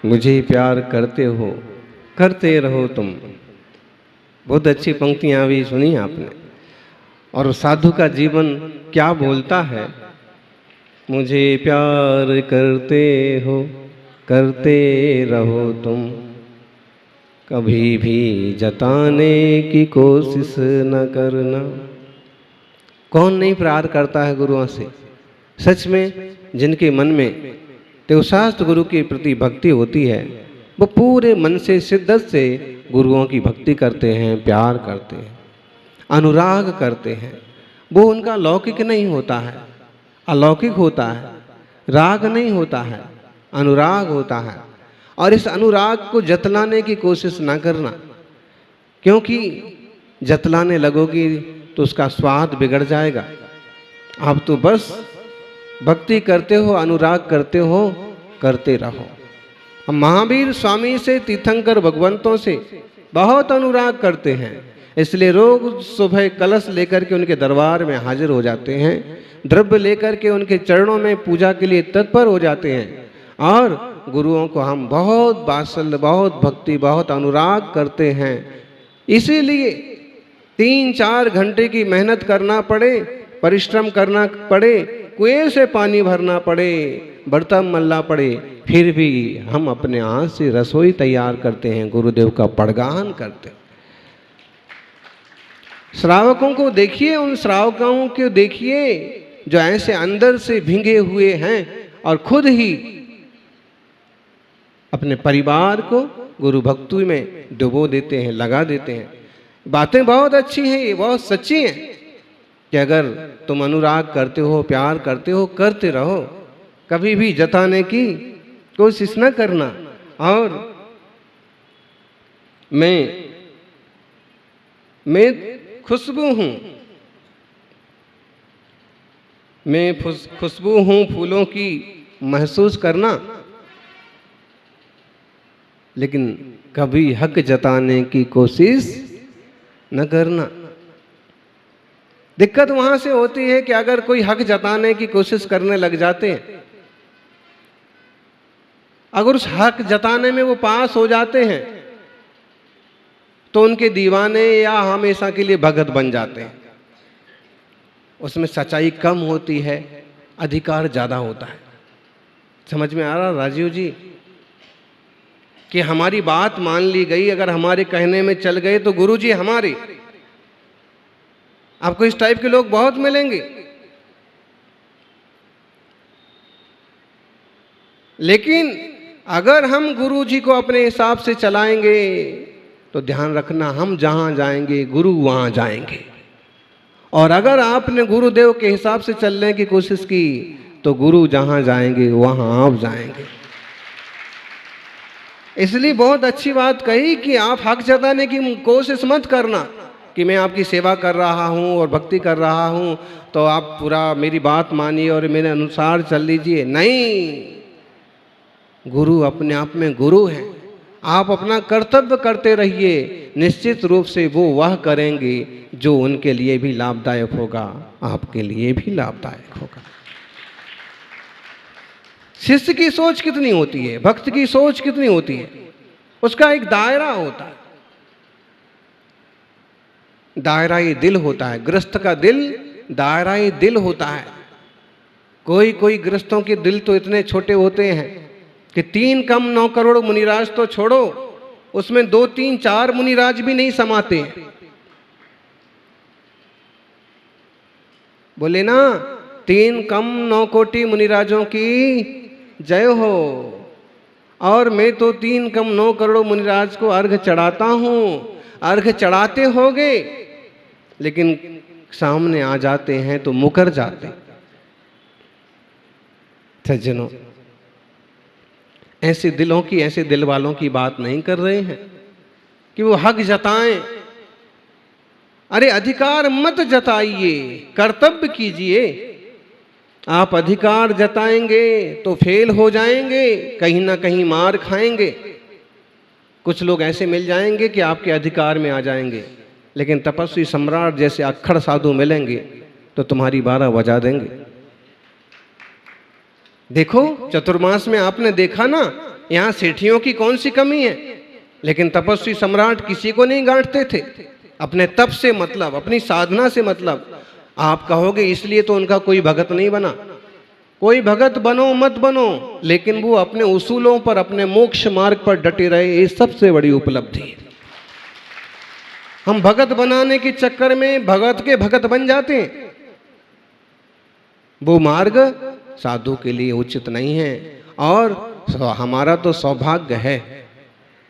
मुझे प्यार करते हो, करते रहो तुम। बहुत अच्छी पंक्तियां भी सुनी आपने। और साधु का जीवन क्या बोलता है, मुझे प्यार करते हो, करते रहो तुम, कभी भी जताने की कोशिश न करना। कौन नहीं प्यार करता है गुरुओं से? सच में जिनके मन में देवशास्त्र गुरु के प्रति भक्ति होती है, वो पूरे मन से शिद्दत से गुरुओं की भक्ति करते हैं, प्यार करते हैं, अनुराग करते हैं। वो उनका लौकिक नहीं होता है, अलौकिक होता है। राग नहीं होता है, अनुराग होता है। और इस अनुराग को जतलाने की कोशिश ना करना, क्योंकि जतलाने लगोगी तो उसका स्वाद बिगड़ जाएगा। आप तो बस भक्ति करते हो, अनुराग करते हो, करते रहो। हम महावीर स्वामी से, तीर्थंकर भगवंतों से बहुत अनुराग करते हैं, इसलिए रोज सुबह कलश लेकर के उनके दरबार में हाजिर हो जाते हैं, द्रव्य लेकर के उनके चरणों में पूजा के लिए तत्पर हो जाते हैं। और गुरुओं को हम बहुत वात्सल्य, बहुत भक्ति, बहुत अनुराग करते हैं। इसीलिए 3-4 घंटे की मेहनत करना पड़े, परिश्रम करना पड़े, कुएं से पानी भरना पड़े, बर्तन मलना पड़े, फिर भी हम अपने हाथ से रसोई तैयार करते हैं, गुरुदेव का पड़गान करते हैं। श्रावकों को देखिए, उन श्रावकों को देखिए जो ऐसे अंदर से भींगे हुए हैं और खुद ही अपने परिवार को गुरु भक्ति में डुबो देते हैं, लगा देते हैं। बातें बहुत अच्छी हैं, ये बहुत सच्ची हैं कि अगर तुम अनुराग करते हो, प्यार करते हो, करते रहो, कभी भी जताने की कोशिश न करना। और मैं खुशबू हूँ, मैं खुशबू हूँ फूलों की, महसूस करना, लेकिन कभी हक जताने की कोशिश न करना। दिक्कत वहां से होती है कि अगर कोई हक जताने की कोशिश करने लग जाते हैं, अगर उस हक जताने में वो पास हो जाते हैं, तो उनके दीवाने या हमेशा के लिए भगत बन जाते हैं। उसमें सच्चाई कम होती है, अधिकार ज्यादा होता है। समझ में आ रहा राजीव जी कि हमारी बात मान ली गई, अगर हमारे कहने में चल गए तो गुरु जी हमारे। आपको इस टाइप के लोग बहुत मिलेंगे, लेकिन अगर हम गुरु जी को अपने हिसाब से चलाएंगे तो ध्यान रखना, हम जहां जाएंगे गुरु वहां जाएंगे। और अगर आपने गुरुदेव के हिसाब से चलने की कोशिश की तो गुरु जहां जाएंगे वहां आप जाएंगे। इसलिए बहुत अच्छी बात कही कि आप हक जताने की कोशिश मत करना कि मैं आपकी सेवा कर रहा हूं और भक्ति कर रहा हूं तो आप पूरा मेरी बात मानिए और मेरे अनुसार चल लीजिए। नहीं, गुरु अपने आप में गुरु है। आप अपना कर्तव्य करते रहिए, निश्चित रूप से वो वह करेंगे जो उनके लिए भी लाभदायक होगा, आपके लिए भी लाभदायक होगा। शिष्य की सोच कितनी होती है, भक्त की सोच कितनी होती है, उसका एक दायरा होता है। दायरा ये दिल होता है, गृहस्थ का दिल दायरा ये दिल होता है। कोई कोई गृहस्थों के दिल तो इतने छोटे होते हैं कि 3 कम 9 करोड़ मुनिराज तो छोड़ो, उसमें 2, 3, 4 मुनिराज भी नहीं समाते। बोले ना, 3 कम 9 कोटि मुनिराजों की जय हो। और मैं तो 3 कम 9 करोड़ मुनिराज को अर्घ चढ़ाता हूं। अर्घ चढ़ाते होगे, लेकिन सामने आ जाते हैं तो मुकर जाते। सज्जनों, ऐसे दिलों की, ऐसे दिल वालों की बात नहीं कर रहे हैं कि वो हक जताएं। अरे अधिकार मत जताइए, कर्तव्य कीजिए। आप अधिकार जताएंगे तो फेल हो जाएंगे, कहीं ना कहीं मार खाएंगे। कुछ लोग ऐसे मिल जाएंगे कि आपके अधिकार में आ जाएंगे, लेकिन तपस्वी सम्राट जैसे अक्खड़ साधु मिलेंगे तो तुम्हारी 12 बजा देंगे। देखो चतुर्मास में आपने देखा ना यहाँ सेठियों की कौन सी कमी है, लेकिन तपस्वी सम्राट किसी को नहीं गांठते थे। अपने तप से मतलब, अपनी साधना से मतलब। आप कहोगे इसलिए तो उनका कोई भगत नहीं बना। कोई भगत बनो मत बनो, लेकिन वो अपने उसूलों पर, अपने मोक्ष मार्ग पर डटे रहे, ये सबसे बड़ी उपलब्धि है। हम भगत बनाने के चक्कर में भगत के भगत बन जाते हैं। वो मार्ग साधु के लिए उचित नहीं है। और हमारा तो सौभाग्य है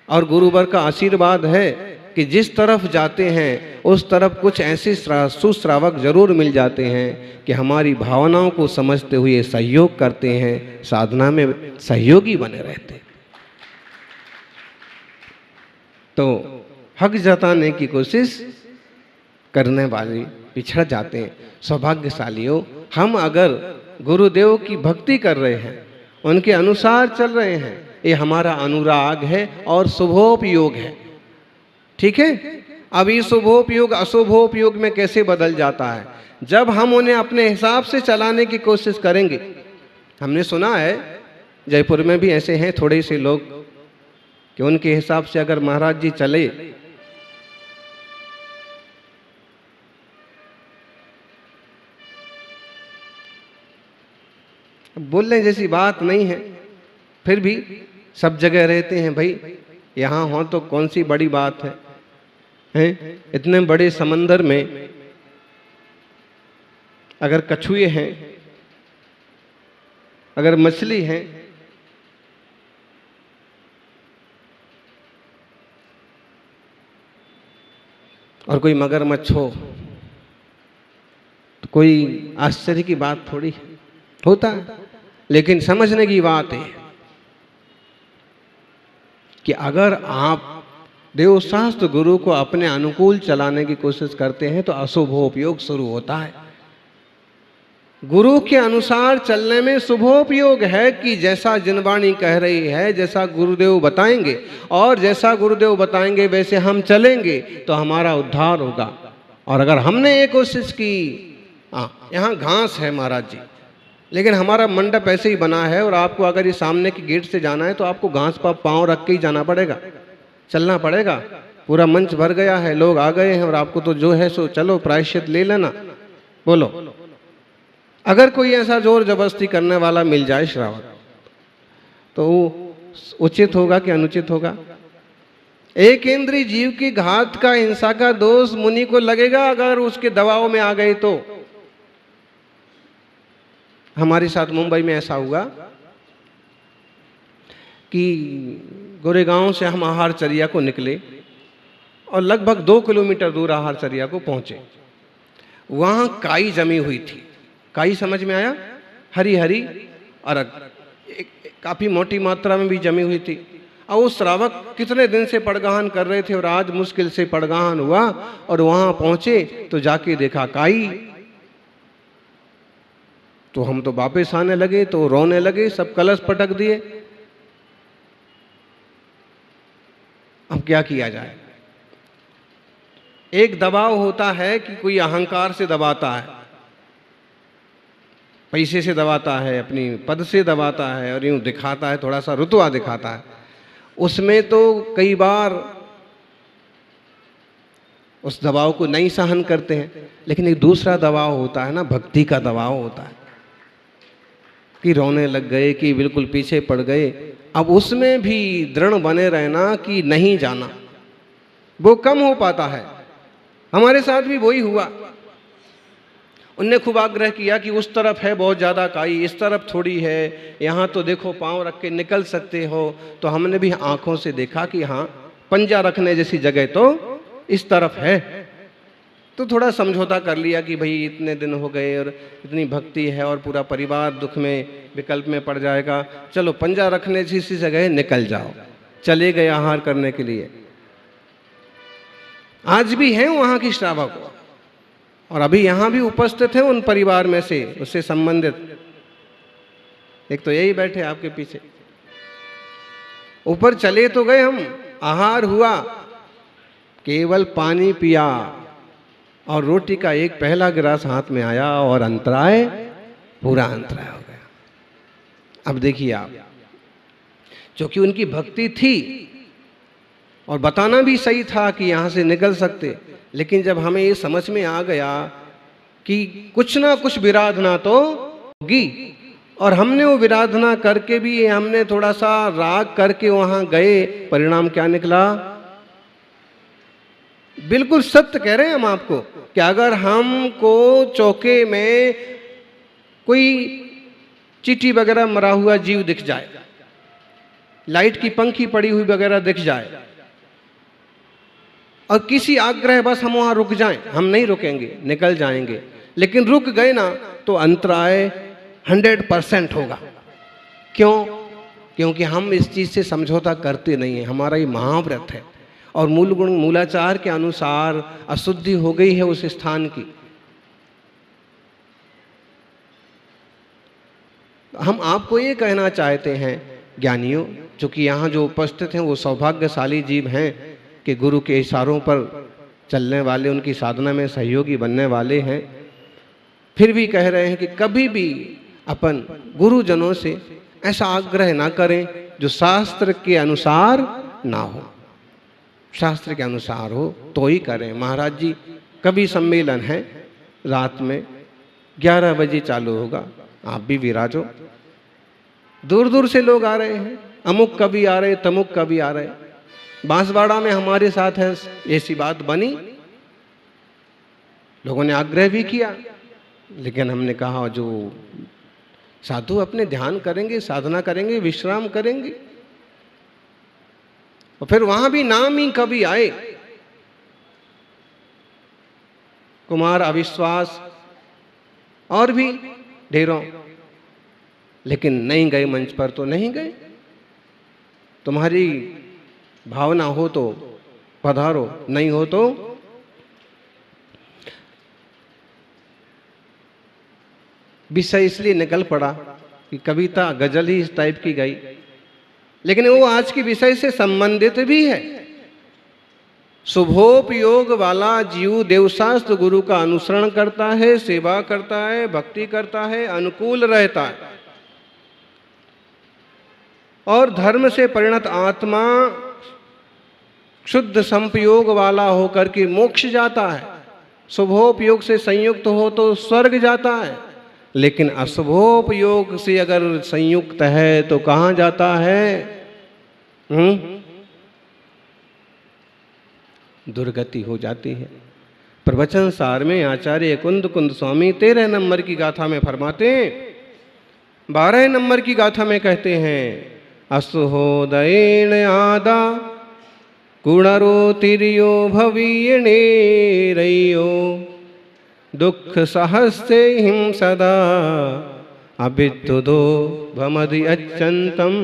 और गुरुवर का आशीर्वाद है कि जिस तरफ जाते हैं उस तरफ कुछ ऐसे सुश्रावक जरूर मिल जाते हैं कि हमारी भावनाओं को समझते हुए सहयोग करते हैं, साधना में सहयोगी बने रहते हैं। तो हक जताने की कोशिश करने वाले पिछड़ जाते हैं। सौभाग्यशालियों, हम अगर गुरुदेव की भक्ति कर रहे हैं, उनके अनुसार चल रहे हैं, ये हमारा अनुराग है और शुभोपयोग है। ठीक है। अब ये शुभोपयोग अशुभोपयोग में कैसे बदल जाता है? जब हम उन्हें अपने हिसाब से चलाने की कोशिश करेंगे। हमने सुना है जयपुर में भी ऐसे हैं थोड़े से लोग कि उनके हिसाब से अगर महाराज जी चले बोलने जैसी बात नहीं है, फिर भी सब जगह रहते हैं भाई। यहाँ हो तो कौन सी बड़ी बात है, हैं? इतने बड़े समंदर में अगर कछुए हैं, अगर मछली है, और कोई मगरमच्छ हो तो कोई आश्चर्य की बात थोड़ी होता है। लेकिन समझने की बात है कि अगर आप देवशास्त्र गुरु को अपने अनुकूल चलाने की कोशिश करते हैं तो अशुभोपयोग शुरू होता है। गुरु के अनुसार चलने में शुभोपयोग है कि जैसा जिनवाणी कह रही है, जैसा गुरुदेव बताएंगे और जैसा गुरुदेव बताएंगे वैसे हम चलेंगे तो हमारा उद्धार होगा। और अगर हमने ये कोशिश की, यहाँ घास है महाराज जी, लेकिन हमारा मंडप ऐसे ही बना है और आपको अगर ये सामने के गेट से जाना है तो आपको घास पर पाँव रख के ही जाना पड़ेगा, चलना पड़ेगा। पूरा मंच भर गया है, लोग आ गए हैं और आपको तो जो है सो चलो प्रायश्चित ले लेना। बोलो, अगर कोई ऐसा जोर जबरदस्ती करने वाला मिल जाए श्रावक, तो वो उचित होगा कि अनुचित होगा? एक इंद्रिय जीव की घात का, हिंसा का दोष मुनि को लगेगा अगर उसके दबाव में आ गए तो। हमारे साथ मुंबई में ऐसा हुआ कि गोरेगांव से हम आहारचर्या को निकले और लगभग 2 किलोमीटर दूर आहारचर्या को पहुंचे। वहां काई जमी हुई थी। काई समझ में आया? हरी हरी और काफी मोटी मात्रा में भी जमी हुई थी। और वो श्रावक कितने दिन से पड़गाहन कर रहे थे और आज मुश्किल से पड़गाहन हुआ और वहां पहुंचे तो जाके देखा काई। तो हम तो वापस आने लगे तो रोने लगे, सब कलश पटक दिए। अब क्या किया जाए? एक दबाव होता है कि कोई अहंकार से दबाता है, पैसे से दबाता है, अपनी पद से दबाता है और यूं दिखाता है, थोड़ा सा रुतबा दिखाता है। उसमें तो कई बार उस दबाव को नहीं सहन करते हैं। लेकिन एक दूसरा दबाव होता है ना, भक्ति का दबाव होता है कि रोने लग गए, कि बिल्कुल पीछे पड़ गए। अब उसमें भी दृढ़ बने रहना कि नहीं जाना, वो कम हो पाता है। हमारे साथ भी वही हुआ। उनने खूब आग्रह किया कि उस तरफ है बहुत ज़्यादा काई, इस तरफ थोड़ी है, यहाँ तो देखो पाँव रख के निकल सकते हो। तो हमने भी आंखों से देखा कि हाँ, पंजा रखने जैसी जगह तो इस तरफ है। तो थोड़ा समझौता कर लिया कि भाई इतने दिन हो गए और इतनी भक्ति है और पूरा परिवार दुख में, विकल्प में पड़ जाएगा, चलो पंजा रखने जैसी जगह निकल जाओ। चले गए आहार करने के लिए। आज भी हैं वहाँ की श्रावक और अभी यहाँ भी उपस्थित हैं उन परिवार में से, उससे संबंधित। एक तो यही बैठे आपके पीछे। ऊपर चले तो गए हम, आहार हुआ, केवल पानी पिया और रोटी का एक पहला गिलास हाथ में आया और अंतराय, पूरा अंतराय हो गया। अब देखिए आप, क्योंकि उनकी भक्ति थी और बताना भी सही था कि यहाँ से निकल सकते। लेकिन जब हमें ये समझ में आ गया कि कुछ ना कुछ विराधना तो होगी, और हमने वो विराधना करके भी हमने थोड़ा सा राग करके वहां गए, परिणाम क्या निकला? बिल्कुल सत्य कह रहे हैं हम आपको कि अगर हमको चौके में कोई चींटी वगैरह मरा हुआ जीव दिख जाए, लाइट की पंखी पड़ी हुई वगैरह दिख जाए, और किसी आग्रह बस हम वहां रुक जाएं, हम नहीं रुकेंगे, निकल जाएंगे। लेकिन रुक गए ना तो अंतराय 100% होगा। क्यों? क्योंकि हम इस चीज से समझौता करते नहीं है। हमारा ये महाव्रत है और मूल गुण मूलाचार के अनुसार अशुद्धि हो गई है उस स्थान की। हम आपको ये कहना चाहते हैं ज्ञानियों, चूंकि यहाँ जो उपस्थित हैं वो सौभाग्यशाली जीव हैं कि गुरु के इशारों पर चलने वाले, उनकी साधना में सहयोगी बनने वाले हैं, फिर भी कह रहे हैं कि कभी भी अपन गुरुजनों से ऐसा आग्रह ना करें जो शास्त्र के अनुसार ना हो। शास्त्र के अनुसार हो तो ही करें। महाराज जी, कभी सम्मेलन है रात में 11 बजे चालू होगा, आप भी विराजो। दूर दूर से लोग आ रहे हैं, अमुक कवि आ रहे, तमुक कवि आ रहे। बांसवाड़ा में हमारे साथ है ऐसी बात बनी, लोगों ने आग्रह भी किया, लेकिन हमने कहा जो साधु अपने ध्यान करेंगे, साधना करेंगे, विश्राम करेंगे। और फिर वहां भी नाम ही कभी आए, कुमार अविश्वास और भी ढेरों, लेकिन नहीं गए मंच पर तो नहीं गए। तुम्हारी भावना हो तो पधारो, नहीं हो तो विषय इसलिए निकल पड़ा कि कविता गजल ही इस टाइप की गई, लेकिन वो आज के विषय से संबंधित भी है। शुभोपयोग वाला जीव देवशास्त्र गुरु का अनुसरण करता है, सेवा करता है, भक्ति करता है, अनुकूल रहता है, और धर्म से परिणत आत्मा शुद्ध संपयोग वाला होकर के मोक्ष जाता है। शुभोपयोग से संयुक्त हो तो स्वर्ग जाता है, लेकिन अशुभोपयोग से अगर संयुक्त है तो कहाँ जाता है? दुर्गति हो जाती है। प्रवचन सार में आचार्य कुंद कुंद स्वामी 13 नंबर की गाथा में फरमाते हैं, 12 नंबर की गाथा में कहते हैं, असुहोदयेन आदा गुणरो तिर्यो भवीयणे रयो दुख सहस्ते हिम सदा अभिद्युदो भमदि अच्यंतम।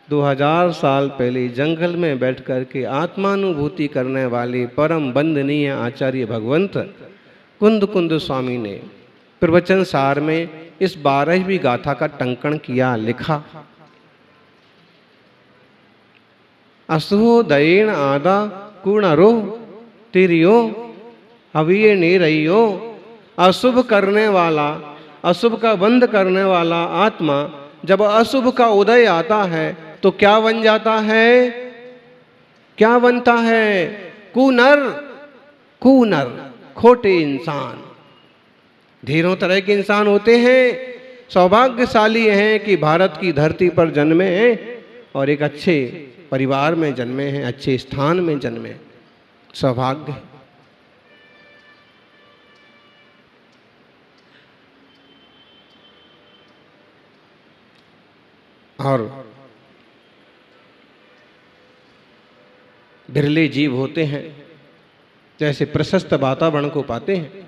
2000 साल पहले जंगल में बैठ कर के आत्मानुभूति करने वाले परम वंदनीय आचार्य भगवंत कुंद कुंद स्वामी ने प्रवचन सार में इस 12वीं गाथा का टंकण किया, लिखा, असुहोदयेन आदा कुणरो तिर्यो अवीय निरयो। अशुभ करने वाला, अशुभ का बंध करने वाला आत्मा जब अशुभ का उदय आता है तो क्या बन जाता है? क्या बनता है? कुनर, कुनर, खोटे इंसान। ढेरों तरह के इंसान होते हैं। सौभाग्यशाली हैं कि भारत की धरती पर जन्मे हैं और एक अच्छे परिवार में जन्मे हैं, अच्छे स्थान में जन्मे, सौभाग्य। और बिरले जीव होते हैं जैसे प्रशस्त वातावरण को पाते हैं।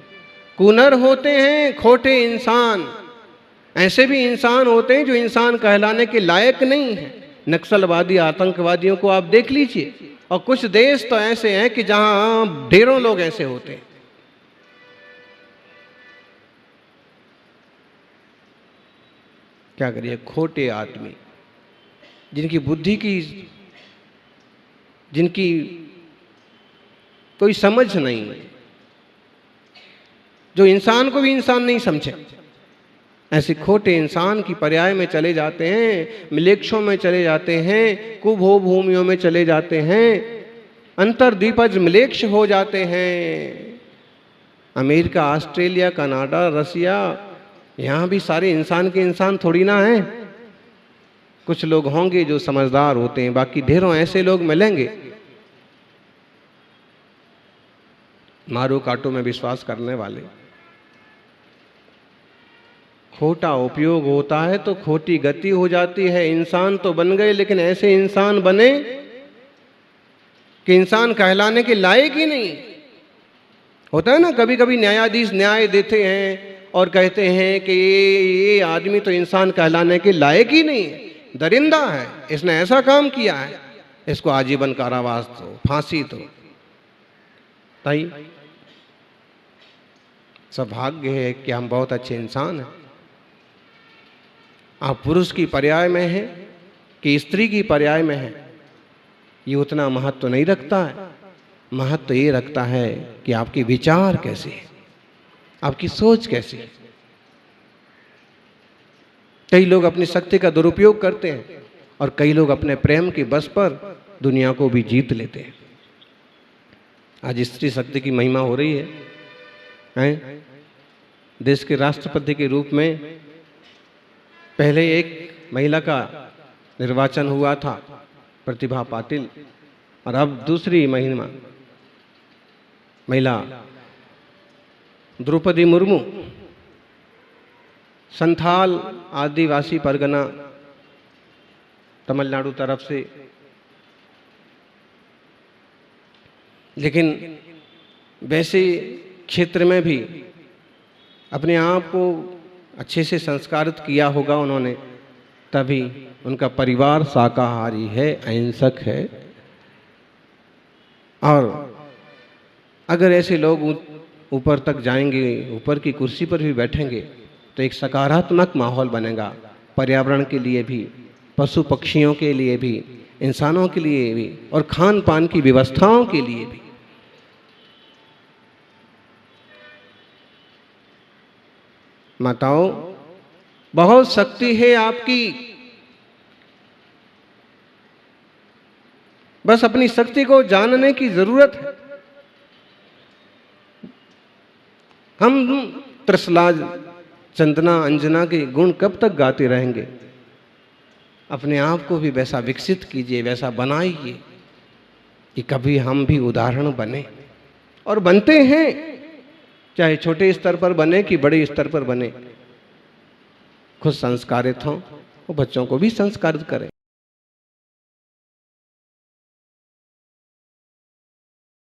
कुनर होते हैं, खोटे इंसान। ऐसे भी इंसान होते हैं जो इंसान कहलाने के लायक नहीं है। नक्सलवादी, आतंकवादियों को आप देख लीजिए, और कुछ देश तो ऐसे हैं कि जहां ढेरों लोग ऐसे होते हैं। क्या करिए, खोटे आदमी जिनकी बुद्धि की, जिनकी कोई समझ नहीं, जो इंसान को भी इंसान नहीं समझे, ऐसे खोटे इंसान की पर्याय में चले जाते हैं, मिलेक्षों में चले जाते हैं, कुभो भूमियों में चले जाते हैं, अंतर्दीपज मिलेक्ष हो जाते हैं। अमेरिका, ऑस्ट्रेलिया, कनाडा, रसिया, यहाँ भी सारे इंसान के इंसान थोड़ी ना हैं। कुछ लोग होंगे जो समझदार होते हैं, बाकी ढेरों ऐसे लोग मिलेंगे मारो काटो में विश्वास करने वाले। खोटा उपयोग होता है तो खोटी गति हो जाती है। इंसान तो बन गए, लेकिन ऐसे इंसान बने कि इंसान कहलाने के लायक ही नहीं। होता है ना, कभी कभी न्यायाधीश न्याय देते हैं और कहते हैं कि ये आदमी तो इंसान कहलाने के लायक ही नहीं है, दरिंदा है, इसने ऐसा काम किया है, इसको आजीवन कारावास दो, फांसी दो। ताई सौभाग्य है कि हम बहुत अच्छे इंसान हैं। आप पुरुष की पर्याय में हैं कि स्त्री की पर्याय में हैं, ये उतना महत्व नहीं रखता है। महत्व ये रखता है कि आपके विचार कैसे हैं, आपकी सोच कैसी है। कई लोग अपनी शक्ति का दुरुपयोग करते हैं और कई लोग अपने प्रेम के बस पर दुनिया को भी जीत लेते हैं। आज स्त्री शक्ति की महिमा हो रही है। देश के राष्ट्रपति के रूप में पहले एक महिला का निर्वाचन हुआ था, प्रतिभा पाटिल, और अब दूसरी महिला द्रौपदी मुर्मू, संथाल आदिवासी परगना तमिलनाडु तरफ से। लेकिन वैसे क्षेत्र में भी अपने आप को अच्छे से संस्कारित किया होगा उन्होंने, तभी उनका परिवार शाकाहारी है, अहिंसक है। और अगर ऐसे लोग ऊपर तक जाएंगे, ऊपर की कुर्सी पर भी बैठेंगे, तो एक सकारात्मक माहौल बनेगा पर्यावरण के लिए भी, पशु पक्षियों के लिए भी, इंसानों के लिए भी, और खान पान की व्यवस्थाओं के लिए भी। माताओं, बहुत शक्ति है आपकी, बस अपनी शक्ति को जानने की जरूरत है। हम त्रिशला, चंदना, अंजना के गुण कब तक गाते रहेंगे? अपने आप को भी वैसा विकसित कीजिए, वैसा बनाइए कि कभी हम भी उदाहरण बने, और बनते हैं। चाहे छोटे स्तर पर बने कि बड़े स्तर पर बने, खुद संस्कारित हों और बच्चों को भी संस्कारित करें।